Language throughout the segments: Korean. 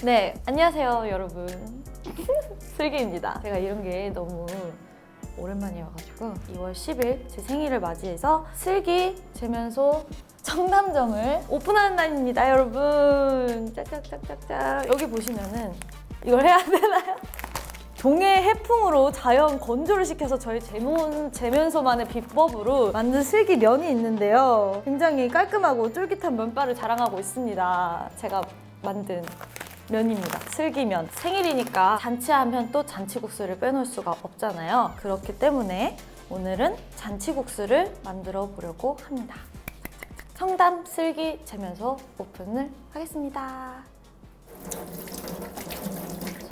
네, 안녕하세요 여러분. 슬기입니다. 제가 이런 게 너무 오랜만이어가지고 2월 10일 제 생일을 맞이해서 슬기 제면소 청담점을 오픈하는 날입니다 여러분. 짝짝짝짝짝. 여기 보시면은 이걸 해야 되나요? 동해 해풍으로 자연 건조를 시켜서 저희 제면소만의 비법으로 만든 슬기 면이 있는데요. 굉장히 깔끔하고 쫄깃한 면발을 자랑하고 있습니다. 제가 만든 면입니다. 슬기면. 생일이니까 잔치하면 또 잔치국수를 빼놓을 수가 없잖아요. 그렇기 때문에 오늘은 잔치국수를 만들어 보려고 합니다. 청담 슬기 제면소 오픈을 하겠습니다.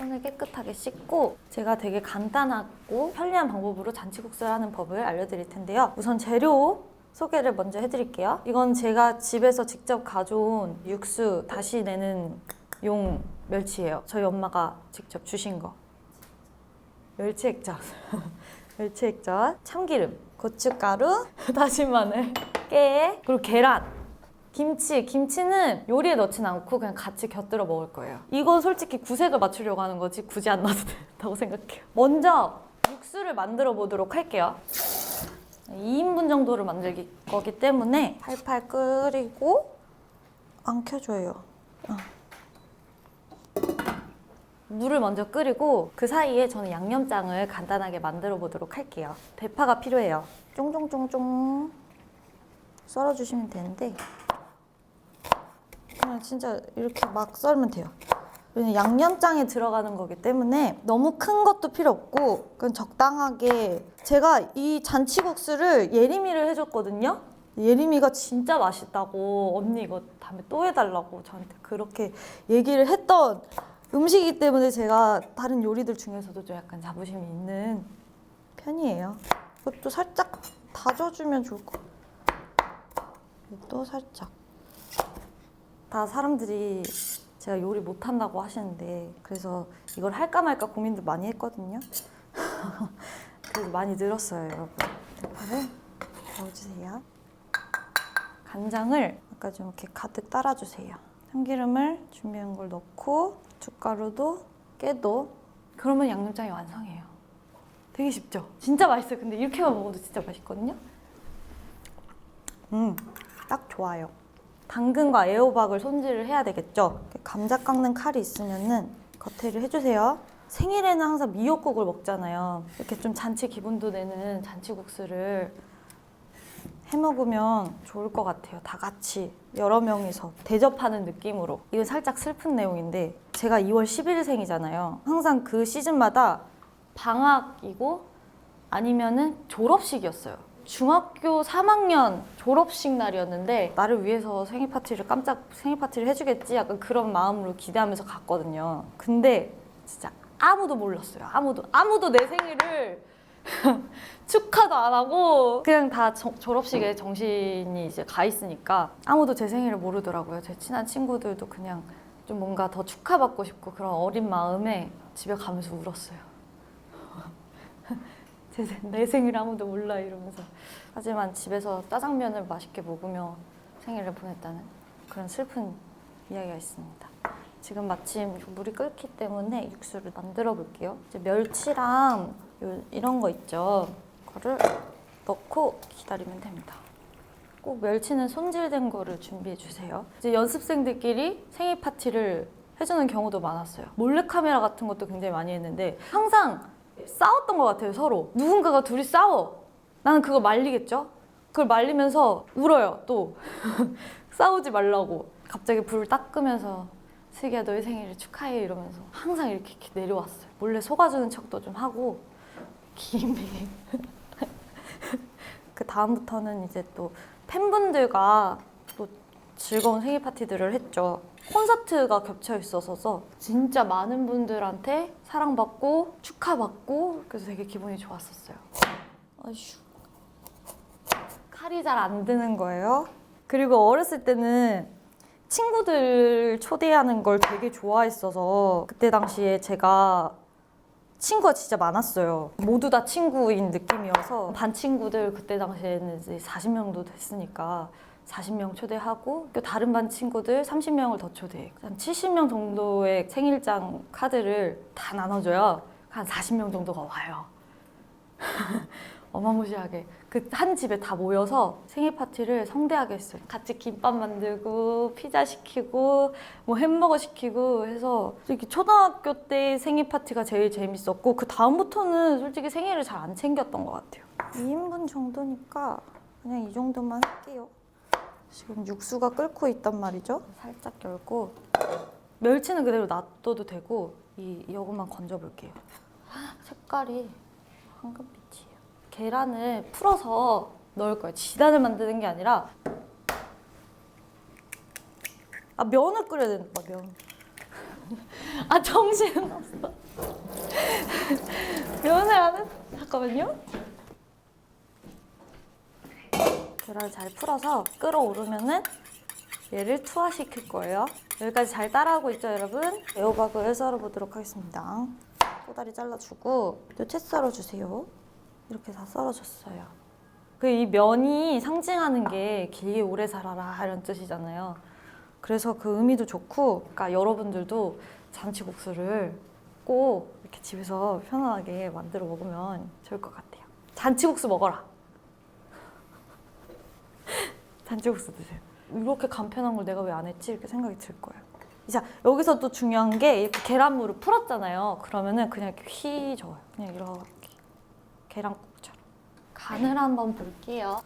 손을 깨끗하게 씻고 제가 되게 간단하고 편리한 방법으로 잔치국수를 하는 법을 알려드릴 텐데요. 우선 재료 소개를 먼저 해드릴게요. 이건 제가 집에서 직접 가져온 육수 다시 내는 용 멸치예요. 저희 엄마가 직접 주신 거. 멸치 액젓, 멸치 액젓, 참기름, 고춧가루, 다진 마늘, 깨, 그리고 계란, 김치는 요리에 넣진 않고 그냥 같이 곁들여 먹을 거예요. 이건 솔직히 구색을 맞추려고 하는 거지 굳이 안 넣어도 된다고 생각해요. 먼저 육수를 만들어 보도록 할게요. 2인분 정도를 만들 거기 때문에 팔팔 끓이고 안 켜줘요. 물을 먼저 끓이고 그 사이에 저는 양념장을 간단하게 만들어 보도록 할게요. 대파가 필요해요. 쫑쫑쫑쫑 썰어주시면 되는데 그냥 진짜 이렇게 막 썰면 돼요. 왜냐면 양념장에 들어가는 거기 때문에 너무 큰 것도 필요 없고 그냥 적당하게. 제가 이 잔치국수를 예림이를 해줬거든요. 예림이가 진짜 맛있다고 언니 이거 다음에 또 해달라고 저한테 그렇게 얘기를 했던 음식이기 때문에 제가 다른 요리들 중에서도 좀 약간 자부심이 있는 편이에요. 이것도 살짝 다져주면 좋을 것 같아요. 또 살짝. 다 사람들이 제가 요리 못한다고 하시는데 그래서 이걸 할까 말까 고민도 많이 했거든요. 그래서 많이 늘었어요 여러분. 대파를 넣어주세요. 간장을 아까 좀 이렇게 가득 따라주세요. 참기름을 준비한 걸 넣고 고춧가루도 깨도. 그러면 양념장이 완성이에요. 되게 쉽죠? 진짜 맛있어요. 근데 이렇게만 먹어도 진짜 맛있거든요. 딱 좋아요. 당근과 애호박을 손질을 해야 되겠죠? 감자 깎는 칼이 있으면은 겉에를 해주세요. 생일에는 항상 미역국을 먹잖아요. 이렇게 좀 잔치 기분도 내는 잔치국수를 해먹으면 좋을 것 같아요. 다 같이 여러 명이서 대접하는 느낌으로. 이건 살짝 슬픈 내용인데 제가 2월 11일생이잖아요. 항상 그 시즌마다 방학이고 아니면은 졸업식이었어요. 중학교 3학년 졸업식 날이었는데 나를 위해서 깜짝 생일 파티를 해주겠지 약간 그런 마음으로 기대하면서 갔거든요. 근데 진짜 아무도 몰랐어요. 아무도 내 생일을 축하도 안 하고 그냥 다 졸업식에 정신이 이제 가 있으니까 아무도 제 생일을 모르더라고요. 제 친한 친구들도 그냥 좀 뭔가 더 축하받고 싶고 그런 어린 마음에 집에 가면서 울었어요. 내 생일 아무도 몰라 이러면서. 하지만 집에서 짜장면을 맛있게 먹으며 생일을 보냈다는 그런 슬픈 이야기가 있습니다. 지금 마침 물이 끓기 때문에 육수를 만들어 볼게요. 이제 멸치랑 이런 거 있죠. 그거를 넣고 기다리면 됩니다. 꼭 멸치는 손질된 거를 준비해 주세요. 이제 연습생들끼리 생일 파티를 해주는 경우도 많았어요. 몰래카메라 같은 것도 굉장히 많이 했는데 항상 싸웠던 것 같아요. 서로 누군가가 둘이 싸워. 나는 그거 말리겠죠? 그걸 말리면서 울어요 또. 싸우지 말라고. 갑자기 불을 딱 끄면서 슬기야 너의 생일을 축하해 이러면서 항상 이렇게 내려왔어요. 몰래 속아주는 척도 좀 하고 기믹. 그 다음부터는 이제 또 팬분들과 또 즐거운 생일 파티들을 했죠. 콘서트가 겹쳐 있어서 진짜 많은 분들한테 사랑받고 축하받고 그래서 되게 기분이 좋았었어요. 아휴. 칼이 잘 안 드는 거예요. 그리고 어렸을 때는 친구들 초대하는 걸 되게 좋아했어서 그때 당시에 제가 친구가 진짜 많았어요. 모두 다 친구인 느낌이어서 반 친구들 그때 당시에는 이제 40명도 됐으니까 40명 초대하고 또 다른 반 친구들 30명을 더 초대해. 한 70명 정도의 생일장 카드를 다 나눠줘요. 한 40명 정도가 와요. 어마무시하게 그 한 집에 다 모여서 생일 파티를 성대하게 했어요. 같이 김밥 만들고 피자 시키고 뭐 햄버거 시키고 해서 솔직히 초등학교 때 생일 파티가 제일 재밌었고 그 다음부터는 솔직히 생일을 잘 안 챙겼던 것 같아요. 2인분 정도니까 그냥 이 정도만 할게요. 지금 육수가 끓고 있단 말이죠. 살짝 열고 멸치는 그대로 놔둬도 되고 이것만 건져 볼게요. 색깔이 황금빛이에요. 계란을 풀어서 넣을 거예요. 지단을 만드는 게 아니라 면을 끓여야 된다. 면. 정신은 없어. 면을 안 해. 잠깐만요. 계란을 잘 풀어서 끓어오르면은 얘를 투하시킬 거예요. 여기까지 잘 따라하고 있죠, 여러분? 애호박을 썰어보도록 하겠습니다. 꼬다리 잘라주고 또 채 썰어주세요. 이렇게 다 썰어줬어요. 이 면이 상징하는 게 길게 오래 살아라 이런 뜻이잖아요. 그래서 그 의미도 좋고, 그러니까 여러분들도 잔치국수를 꼭 이렇게 집에서 편안하게 만들어 먹으면 좋을 것 같아요. 잔치국수 먹어라. 잔치국수 드세요. 이렇게 간편한 걸 내가 왜 안 했지? 이렇게 생각이 들 거예요. 자, 여기서 또 중요한 게 이렇게 계란물을 풀었잖아요. 그러면은 그냥 이렇게 휘저어요. 그냥 이렇게 계란국처럼. 간을 한번 볼게요.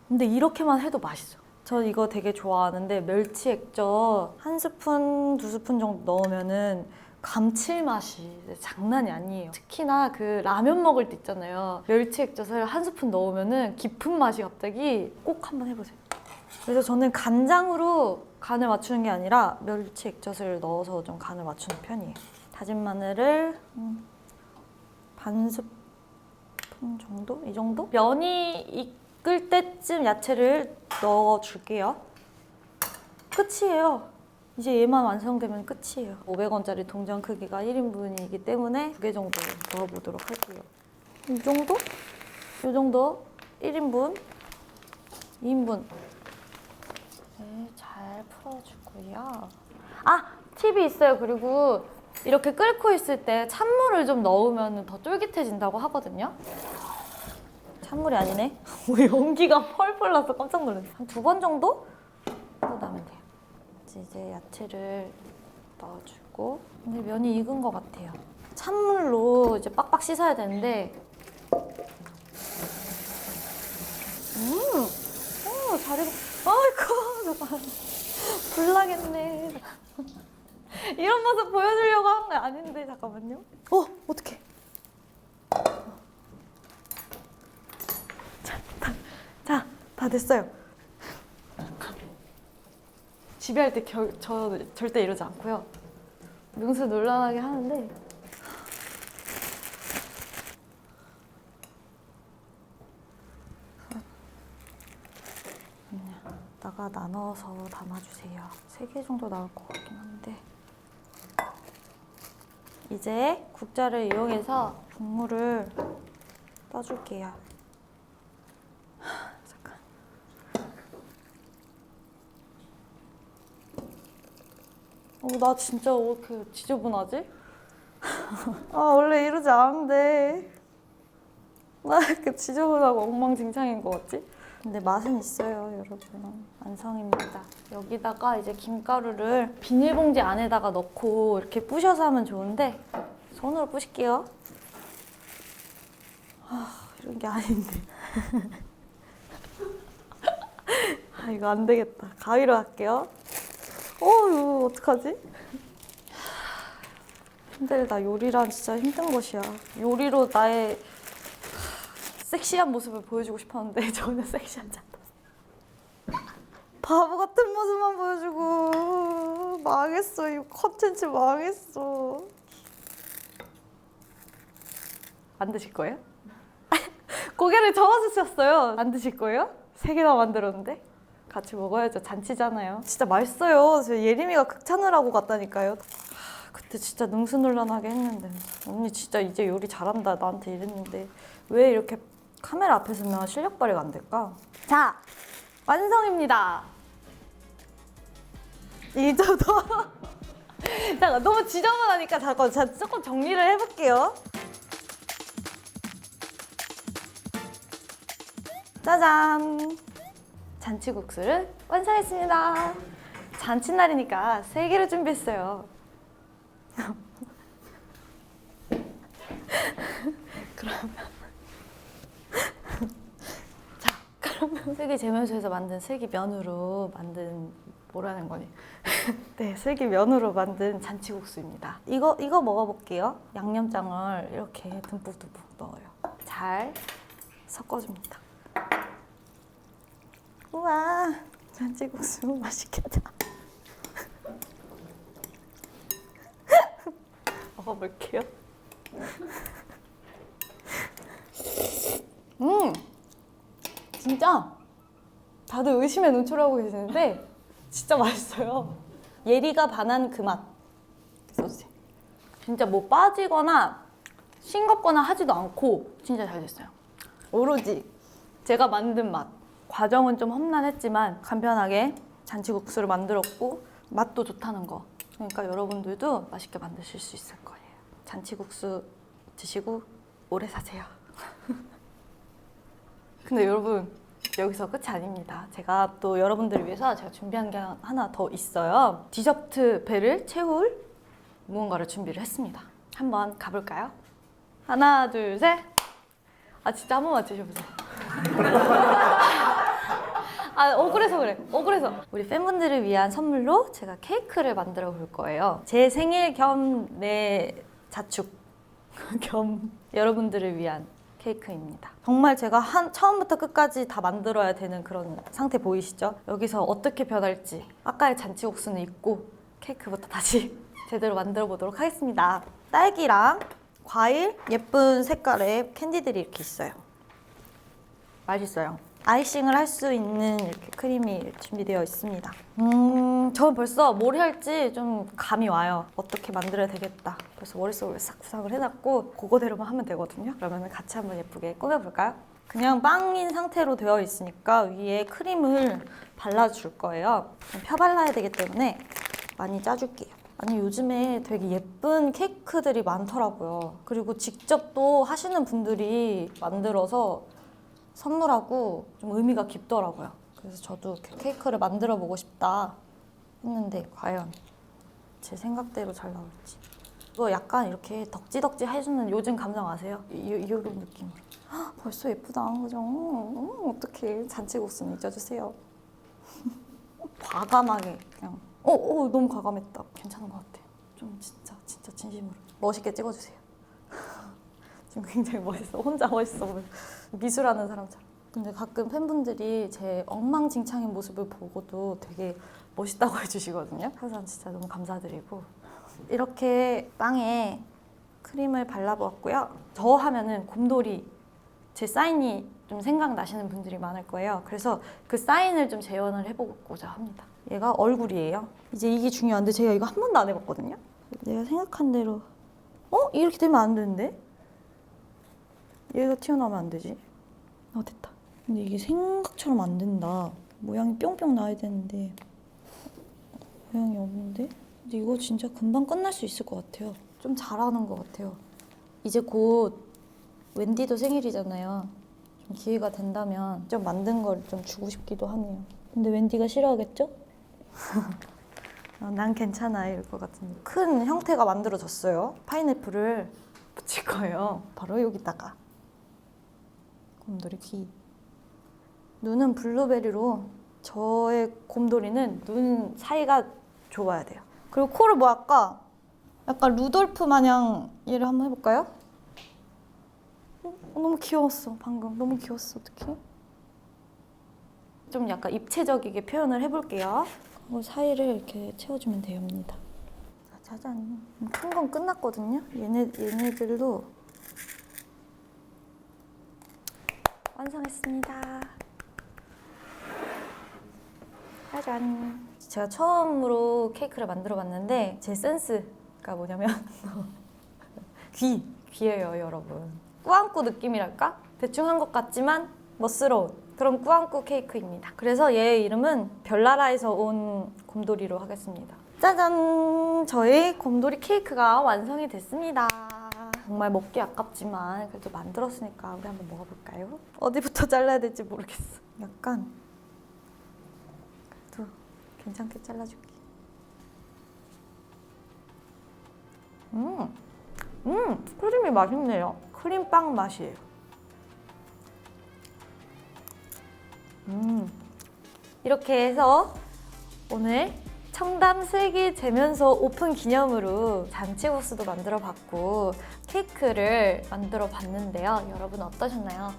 근데 이렇게만 해도 맛있어. 전 이거 되게 좋아하는데 멸치 액젓 1스푼, 2스푼 정도 넣으면은 감칠맛이 장난이 아니에요. 특히나 그 라면 먹을 때 있잖아요. 멸치 액젓을 1스푼 넣으면은 깊은 맛이 갑자기 꼭 한번 해보세요. 그래서 저는 간장으로 간을 맞추는 게 아니라 멸치 액젓을 넣어서 좀 간을 맞추는 편이에요. 다진 마늘을 반 스푼 정도? 이 정도? 면이 익을 때쯤 야채를 넣어줄게요. 끝이에요. 이제 얘만 완성되면 끝이에요. 500원짜리 동전 크기가 1인분이기 때문에 2개 정도 넣어보도록 할게요. 이 정도? 이 정도? 1인분, 2인분. 네, 잘 풀어주고요. 팁이 있어요. 그리고 이렇게 끓고 있을 때 찬물을 좀 넣으면 더 쫄깃해진다고 하거든요. 찬물이 아니네. 연기가 펄펄 나서 깜짝 놀랐네. 한 2번 정도 넣으면 돼요. 이제 야채를 넣어주고, 근데 면이 익은 것 같아요. 찬물로 이제 빡빡 씻어야 되는데, 잘 익어. 아이고, 잠깐. 불나겠네. 이런 모습 보여주려고 한 거 아닌데, 잠깐만요. 어떡해. 자, 다 됐어요. 집에 할 때 저 절대 이러지 않고요. 능수논란하게 하는데 여기다가 나눠서 담아주세요. 3개 정도 나올 것 같긴 한데 이제 국자를 이용해서 국물을 떠줄게요. 잠깐. 나 진짜 왜 이렇게 지저분하지? 원래 이러지 않은데 나 이렇게 지저분하고 엉망진창인 것 같지? 근데 맛은 있어요, 여러분. 완성입니다. 여기다가 이제 김가루를 비닐봉지 안에다가 넣고 이렇게 부셔서 하면 좋은데 손으로 부실게요. 이런 게 아닌데. 이거 안 되겠다. 가위로 할게요. 이거 어떡하지? 힘들다. 요리란 진짜 힘든 것이야. 요리로 나의 섹시한 모습을 보여주고 싶었는데 전혀 섹시하지 않다. 바보 같은 모습만 보여주고 망했어. 이 컨텐츠 망했어. 안 드실 거예요? 고개를 저어주셨어요. 안 드실 거예요? 3개나 만들었는데? 같이 먹어야죠. 잔치잖아요. 진짜 맛있어요. 저 예림이가 극찬을 하고 갔다니까요. 그때 진짜 능수논란하게 했는데 언니 진짜 이제 요리 잘한다 나한테 이랬는데 왜 이렇게 카메라 앞에 서면 실력 발휘가 안 될까? 자, 완성입니다. 이 정도. 잠깐, 너무 지저분하니까 잠깐 조금 정리를 해볼게요. 짜잔! 잔치국수를 완성했습니다. 잔칫날이니까 3개를 준비했어요. 그러면 슬기재면소에서 만든 슬기면으로 만든 뭐라는 거니? 네, 슬기면으로 만든 잔치국수입니다. 이거 먹어볼게요. 양념장을 이렇게 듬뿍듬뿍 넣어요. 잘 섞어줍니다. 우와, 잔치국수 맛있겠다. 먹어볼게요. 진짜 다들 의심에 노출하고 계시는데 진짜 맛있어요. 예리가 반한 그 맛. 소스. 진짜 뭐 빠지거나 싱겁거나 하지도 않고 진짜 잘 됐어요. 오로지 제가 만든 맛. 과정은 좀 험난했지만 간편하게 잔치국수를 만들었고 맛도 좋다는 거. 그러니까 여러분들도 맛있게 만드실 수 있을 거예요. 잔치국수 드시고 오래 사세요. 근데 여러분, 여기서 끝이 아닙니다. 제가 또 여러분들을 위해서 제가 준비한 게 하나 더 있어요. 디저트 배를 채울 무언가를 준비를 했습니다. 한번 가볼까요? 하나, 둘, 셋. 아, 진짜 한 번만 드셔보세요. 아, 억울해서 그래. 억울해서. 우리 팬분들을 위한 선물로 제가 케이크를 만들어 볼 거예요. 제 생일 겸 내 자축 겸 여러분들을 위한 케이크입니다. 정말 제가 처음부터 끝까지 다 만들어야 되는 그런 상태 보이시죠? 여기서 어떻게 변할지 아까의 잔치국수는 잊고 케이크부터 다시 제대로 만들어 보도록 하겠습니다. 딸기랑 과일, 예쁜 색깔의 캔디들이 이렇게 있어요. 맛있어요. 아이싱을 할 수 있는 이렇게 크림이 준비되어 있습니다. 저는 벌써 뭘 할지 좀 감이 와요. 어떻게 만들어야 되겠다. 벌써 머릿속으로 싹 구상을 해놨고 그거대로만 하면 되거든요. 그러면 같이 한번 예쁘게 꾸며볼까요? 그냥 빵인 상태로 되어 있으니까 위에 크림을 발라줄 거예요. 펴 발라야 되기 때문에 많이 짜줄게요. 아니, 요즘에 되게 예쁜 케이크들이 많더라고요. 그리고 직접 또 하시는 분들이 만들어서 선물하고 좀 의미가 깊더라고요. 그래서 저도 케이크를 만들어 보고 싶다 했는데 과연 제 생각대로 잘 나올지. 이거 약간 이렇게 덕지덕지 해주는 요즘 감성 아세요? 이런 느낌으로. 헉, 벌써 예쁘다, 그죠? 어떡해. 잔치국수는 잊어주세요. 과감하게 그냥. 너무 과감했다. 괜찮은 것 같아요. 좀 진짜 진심으로. 멋있게 찍어주세요. 지금 굉장히 멋있어. 혼자 멋있어 보여. 미술하는 사람처럼. 근데 가끔 팬분들이 제 엉망진창인 모습을 보고도 되게 멋있다고 해주시거든요. 항상 진짜 너무 감사드리고. 이렇게 빵에 크림을 발라보았고요. 저 하면은 곰돌이 제 사인이 좀 생각나시는 분들이 많을 거예요. 그래서 그 사인을 좀 재현을 해보고자 합니다. 얘가 얼굴이에요. 이제 이게 중요한데 제가 이거 한 번도 안 해봤거든요. 내가 생각한 대로 이렇게 되면 안 되는데? 얘가 튀어나오면 안 되지. 됐다. 근데 이게 생각처럼 안 된다. 모양이 뿅뿅 나야 되는데 모양이 없는데? 근데 이거 진짜 금방 끝날 수 있을 것 같아요. 좀 잘하는 것 같아요. 이제 곧 웬디도 생일이잖아요. 좀 기회가 된다면 좀 만든 걸 좀 주고 싶기도 하네요. 근데 웬디가 싫어하겠죠? 난 괜찮아 이럴 것 같은데. 큰 형태가 만들어졌어요. 파인애플을 붙일 거예요. 바로 여기다가. 곰돌이 귀. 눈은 블루베리로. 저의 곰돌이는 눈 사이가 좋아야 돼요. 그리고 코를 뭐 할까? 약간 루돌프 마냥 얘를 한번 해볼까요? 너무 귀여웠어. 방금 너무 귀여웠어. 어떡해? 좀 약간 입체적이게 표현을 해볼게요. 그 사이를 이렇게 채워주면 됩니다. 짜잔. 큰 건 끝났거든요. 얘네들도 완성했습니다. 짜잔. 제가 처음으로 케이크를 만들어 봤는데 제 센스가 뭐냐면 귀예요, 여러분. 꾸안꾸 느낌이랄까? 대충 한 것 같지만 멋스러운 그런 꾸안꾸 케이크입니다. 그래서 얘 이름은 별나라에서 온 곰돌이로 하겠습니다. 짜잔! 저희 곰돌이 케이크가 완성이 됐습니다. 정말 먹기 아깝지만 그래도 만들었으니까 우리 한번 먹어볼까요? 어디부터 잘라야 될지 모르겠어. 약간 그래도 괜찮게 잘라줄게. 크림이 맛있네요. 크림빵 맛이에요. 이렇게 해서 오늘 청담 슬기 재면소 오픈 기념으로 잔치국수도 만들어 봤고 케이크를 만들어 봤는데요. 여러분 어떠셨나요?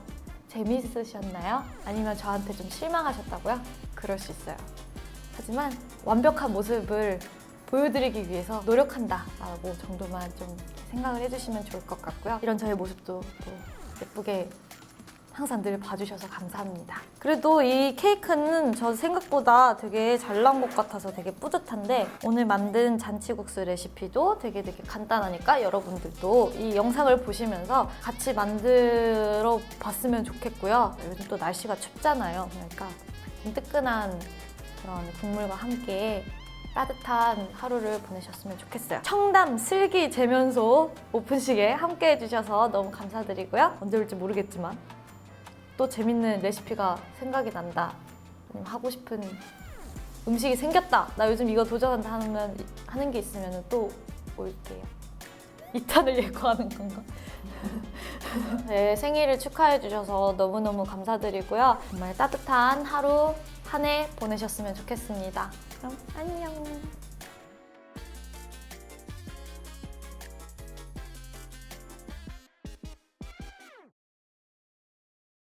재미있으셨나요? 아니면 저한테 좀 실망하셨다고요? 그럴 수 있어요. 하지만 완벽한 모습을 보여드리기 위해서 노력한다라고 정도만 좀 생각을 해주시면 좋을 것 같고요. 이런 저의 모습도 또 예쁘게 항상 늘 봐주셔서 감사합니다. 그래도 이 케이크는 저 생각보다 되게 잘 나온 것 같아서 되게 뿌듯한데 오늘 만든 잔치국수 레시피도 되게 간단하니까 여러분들도 이 영상을 보시면서 같이 만들어 봤으면 좋겠고요. 요즘 또 날씨가 춥잖아요. 그러니까 좀 뜨끈한 그런 국물과 함께 따뜻한 하루를 보내셨으면 좋겠어요. 청담 슬기 재면소 오픈식에 함께 해주셔서 너무 감사드리고요. 언제 올지 모르겠지만 또 재밌는 레시피가 생각이 난다, 아니면 하고 싶은 음식이 생겼다, 나 요즘 이거 도전한다 하는 게 있으면 또 올게요. 2탄을 예고하는 건가? 네, 생일을 축하해 주셔서 너무너무 감사드리고요. 정말 따뜻한 하루 한 해 보내셨으면 좋겠습니다. 그럼 안녕.